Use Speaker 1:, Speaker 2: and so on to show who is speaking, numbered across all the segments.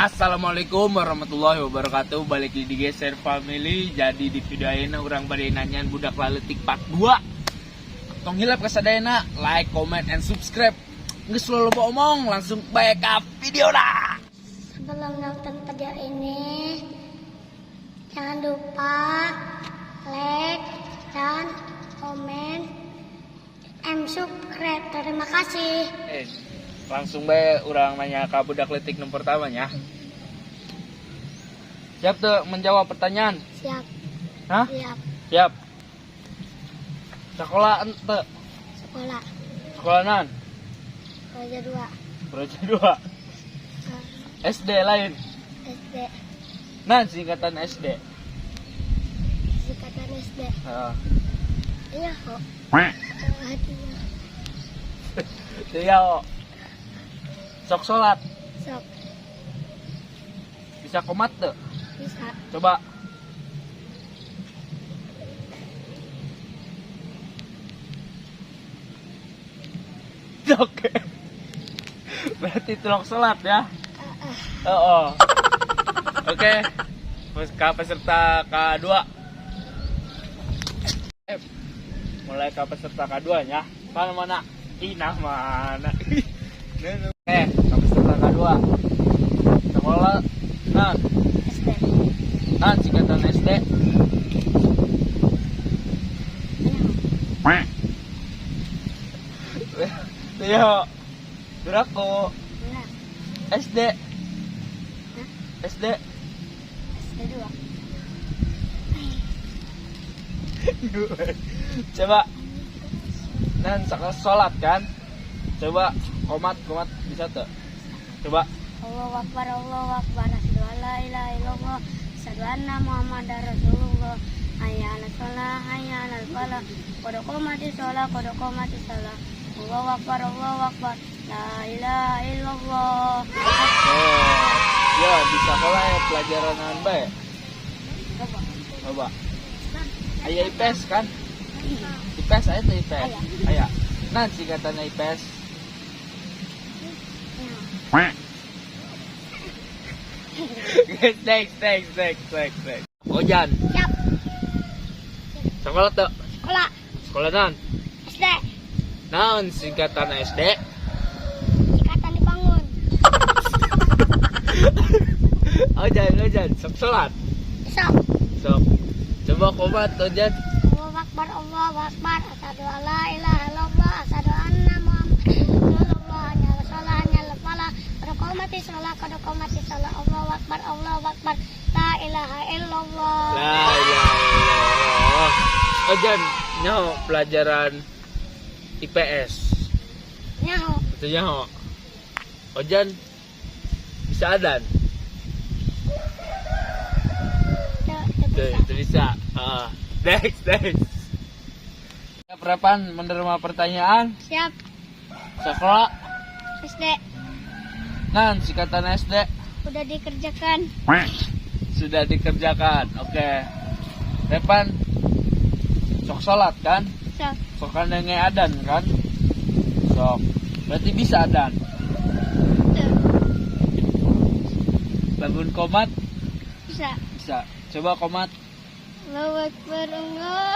Speaker 1: Assalamualaikum warahmatullahi wabarakatuh. Balik lagi di Geser Family. Jadi di video ini orang pada nanyain budak laletik part 2. Tong hilap kasadayana, like, comment, and subscribe. Nggak selalu omong, langsung baik ke video dah.
Speaker 2: Sebelum nonton video ini, jangan lupa like dan komen and subscribe. Terima kasih.
Speaker 1: Langsung baik orang nanya ke budak letik nomor pertamanya. Siap tuh menjawab pertanyaan?
Speaker 2: Siap.
Speaker 1: Hah?
Speaker 2: Siap.
Speaker 1: Siap. Sekolah ente?
Speaker 2: Sekolah.
Speaker 1: Sekolah nan?
Speaker 2: Raja 2.
Speaker 1: Raja 2. SD lain?
Speaker 2: SD.
Speaker 1: Nan singkatan SD?
Speaker 2: Singkatan SD. Iya kok. Hatinya.
Speaker 1: Iya kok. Sok sholat?
Speaker 2: Sok.
Speaker 1: Bisa komat tuh?
Speaker 2: Bisa.
Speaker 1: Coba. Oke. Berarti tulok sholat ya? Oh. Oke. Ke peserta K2. Mulai ke peserta K2 ya. Mana? Inah mana? Ke peserta K2. Sekolah nan?
Speaker 2: SD.
Speaker 1: Nan singkatan SD. Iya. Berako. SD. SD.
Speaker 2: SD 2.
Speaker 1: Coba. Nan sekolah sholat kan? Coba komat bisa tuh. Coba.
Speaker 2: Allahu Akbar, Allahu Akbar. Asyhadu an la ilaha illallah, asyhadu anna Muhammadar Rasulullah. Hayya 'alas shalah, hayya 'alal falah. Qad qamatis shalah, qad qamatis shalah. Allahu Akbar, Allahu Akbar. La ilaha illallah.
Speaker 1: Ya bisa sekolah ya pelajaran nan bae. Coba. Aya IPS kan? IPS aya tuh IPS. Aya. Nan singkatannya IPS. Next. Ojan.
Speaker 2: Siap.
Speaker 1: Sekolah tuh.
Speaker 2: Sekolah.
Speaker 1: Sekolah nan.
Speaker 2: SD.
Speaker 1: Naon singkatan SD?
Speaker 2: Ikatan dibangun.
Speaker 1: Ojan. Sok sholat.
Speaker 2: Sok.
Speaker 1: Coba komat Ojan.
Speaker 2: Allahu Akbar, Allahu Akbar. Asyhadu an la ilaha illallah, asyhadu anna Muhammadar Rasulullah. Hayya 'alas shalah, hayya 'alal falah. Qad qamatis shalah. Allahu Akbar, Allahu Akbar. La ilaha illallah.
Speaker 1: La ilaha illallah. Ojan, nyaho pelajaran IPS.
Speaker 2: Nyaho.
Speaker 1: Itu nyaho. Ojan bisa adan. Itu bisa. Next. Siap Repan menerima pertanyaan?
Speaker 2: Siap.
Speaker 1: Sekolah?
Speaker 2: SD.
Speaker 1: Nan singkatan SD?
Speaker 2: Udah dikerjakan.
Speaker 1: Sudah dikerjakan. Oke. Repan sok sholat kan?
Speaker 2: Sok.
Speaker 1: Sok kan adan kan? Sok. Berarti bisa adan. Bangun komat?
Speaker 2: Bisa.
Speaker 1: Coba komat.
Speaker 2: Allahu Akbar, Allah.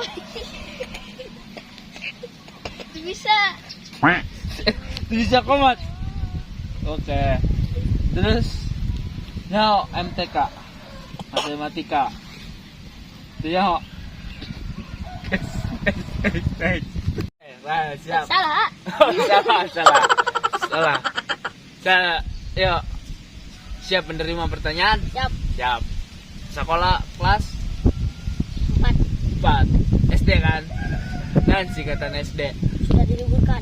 Speaker 2: Bisa.
Speaker 1: Bisa komat. Oke. Terus nyaho MTK matematika. Itu nyaho. Siap.
Speaker 2: Salah.
Speaker 1: Salah. Yuk. Siap menerima pertanyaan? Siap. Sekolah kelas 4 SD kan? Dan singkatan SD.
Speaker 2: Sudah diliburkan.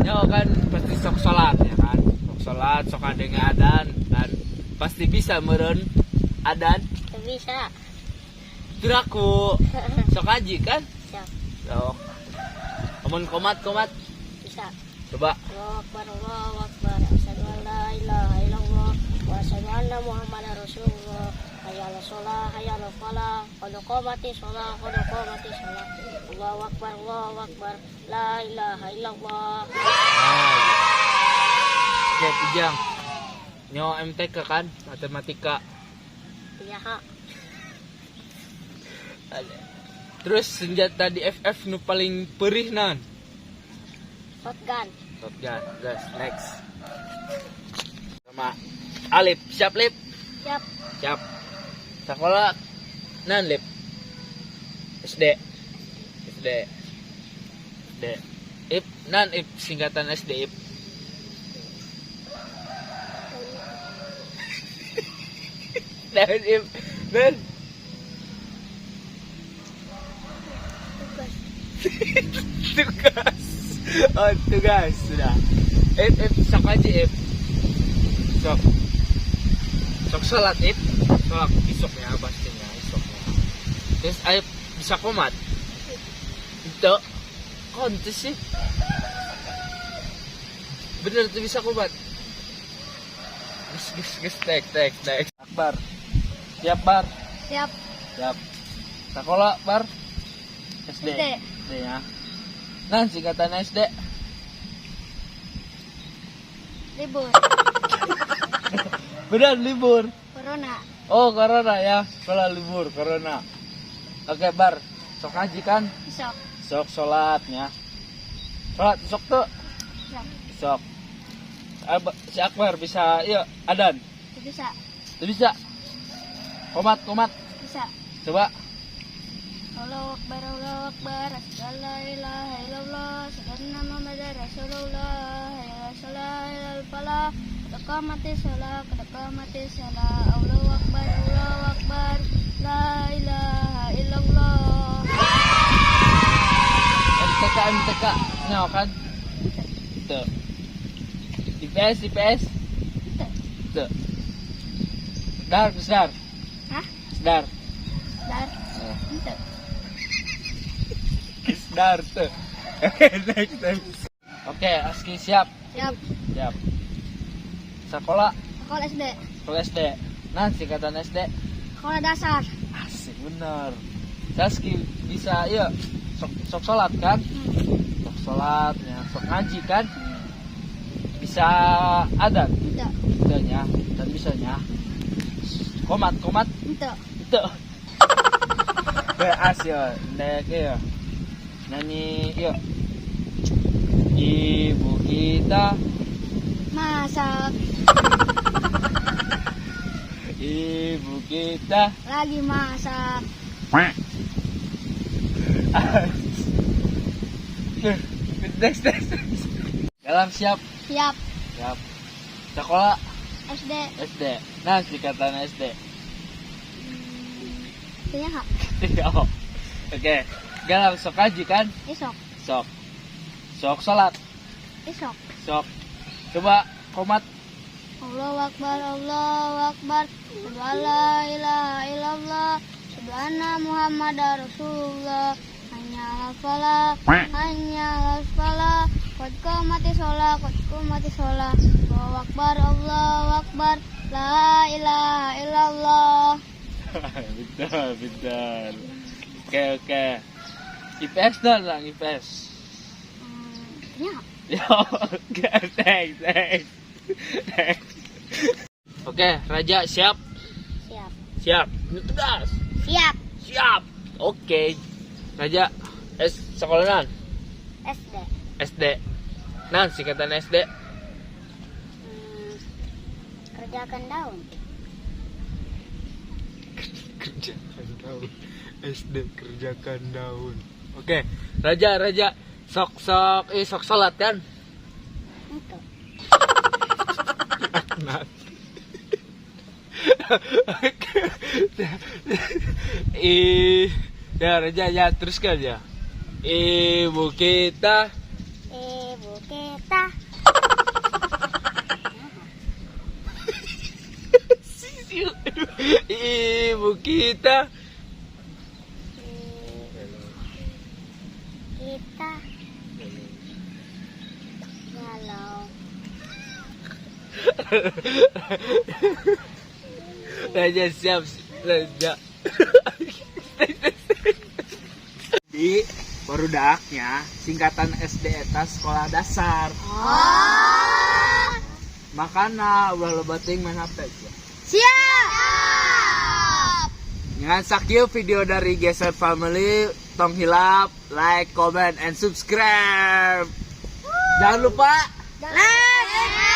Speaker 1: Ya kan pasti sok sholat ya kan? Sok adanya adan dan pasti bisa meren adan.
Speaker 2: Bisa.
Speaker 1: Geraku sok haji kan?
Speaker 2: Siap.
Speaker 1: Sok. Amun komat.
Speaker 2: Bisa.
Speaker 1: Coba.
Speaker 2: Allahu Akbar. Asyhadu an la ilaha illallah wa asyhadu anna Muhammadar Rasulullah. Hayya 'alas shalah, hayya 'alal falah. Qad qamatis shalah. Allahu Akbar, Allahu Akbar. La ilaha illallah.
Speaker 1: Oke, Pujang. Nyo MTK kan, matematika.
Speaker 2: Iya kak.
Speaker 1: Terus senjata di FF nu paling perih nan.
Speaker 2: Shotgun.
Speaker 1: Shotgun. Guys, next. Sama Alip, siap Lip?
Speaker 2: Siap.
Speaker 1: Siap. Sekolah nan Lip? SD. SD. SD. Ip, nan Ip singkatan SD Ip. Dan Ip, dan tugas. Oh, tugas sudah. Ip, sok aja Ip. Sok. Sok salat Ip. Sok isoknya pastinya isoknya. Terus Ip bisa komat. Itu kontes sih. Bener tuh bisa komat. Gus, tek. Akbar. Siap, Bar.
Speaker 2: Siap.
Speaker 1: Siap. Sekolah, Bar. SD.
Speaker 2: SD.
Speaker 1: SD ya. Nah, singkatan SD.
Speaker 2: Libur.
Speaker 1: Benar libur.
Speaker 2: Corona.
Speaker 1: Oh, corona ya. Sekolah libur, corona. Oke, Bar. Sok ngaji kan?
Speaker 2: Besok.
Speaker 1: Sok sholatnya. Sholat sok tuh.
Speaker 2: Siap.
Speaker 1: Sok. Si Akbar bisa, yuk, adan.
Speaker 2: Bisa.
Speaker 1: Bisa. Komat.
Speaker 2: Bisa.
Speaker 1: Coba.
Speaker 2: Allahu Akbar, Allahu Akbar, asyhadu an la ilaha illallah, asyhadu anna Muhammadar Rasulullah, hayya 'alas shalah, hayya 'alal falah, qad qamatis shalah, Allahu Akbar, la ilaha illallah.
Speaker 1: MTK, nah kan? Tuh. IPS. Tuh. Sedar.
Speaker 2: Hah?
Speaker 1: Sedar.
Speaker 2: Dar. Ente.
Speaker 1: Sedar tuh. Oke, next. Oke, Aski siap.
Speaker 2: Siap.
Speaker 1: Sekolah
Speaker 2: Sekolah SD.
Speaker 1: SD. Nah, singkatan SD.
Speaker 2: Sekolah dasar.
Speaker 1: Asik bener. Aski bisa, yuk. Sok sholat kan? Sok sholat, ya. Sok ngaji kan? Bisa adan.
Speaker 2: Ente.
Speaker 1: Bisanya, dan bisanya. Komat.
Speaker 2: Ente.
Speaker 1: Itu. Beas ya, nek ya. Nyanyi yuk. Ibu kita
Speaker 2: Masak.
Speaker 1: Ibu kita
Speaker 2: Lagi masak.
Speaker 1: next. Dalam siap.
Speaker 2: Siap.
Speaker 1: Sekolah
Speaker 2: SD.
Speaker 1: Nah, singkatan SD.
Speaker 2: Punya hak.
Speaker 1: Oh. Oke. Galang sok kaji kan?
Speaker 2: Esok.
Speaker 1: Sok salat.
Speaker 2: Esok.
Speaker 1: Sok. Coba komat.
Speaker 2: Allahu Akbar, Allahu Akbar. Asyhadu an la ilaha illallah, asyhadu anna Muhammadar Rasulullah. Hanya al-falah, qad qamatis shalah, Allahu Akbar, la ilaha illallah.
Speaker 1: Betul. Oke. IPS dong, IPS.
Speaker 2: Punya hak.
Speaker 1: Yo, thanks. Oke, Raja siap?
Speaker 2: Siap.
Speaker 1: Tugas.
Speaker 2: Siap.
Speaker 1: Oke. Raja sekolahan SD. Nah, singkatan SD.
Speaker 2: Kerjakan daun.
Speaker 1: Kerjakan daun. SD kerjakan daun. Oke, Raja sok salat kan?
Speaker 2: Itu.
Speaker 1: Nah. Ya Raja ya teruskan ya. Ibu kita Ibu kita
Speaker 2: galau.
Speaker 1: Raja siap. Raja. Di baru daknya singkatan SD eta sekolah dasar.
Speaker 2: Oh.
Speaker 1: Makana ulah loba teuing main HP ya.
Speaker 2: Siap.
Speaker 1: Dengan sakieu video dari Geser Family, tong hilap, like, comment, and subscribe. Jangan lupa
Speaker 2: Like,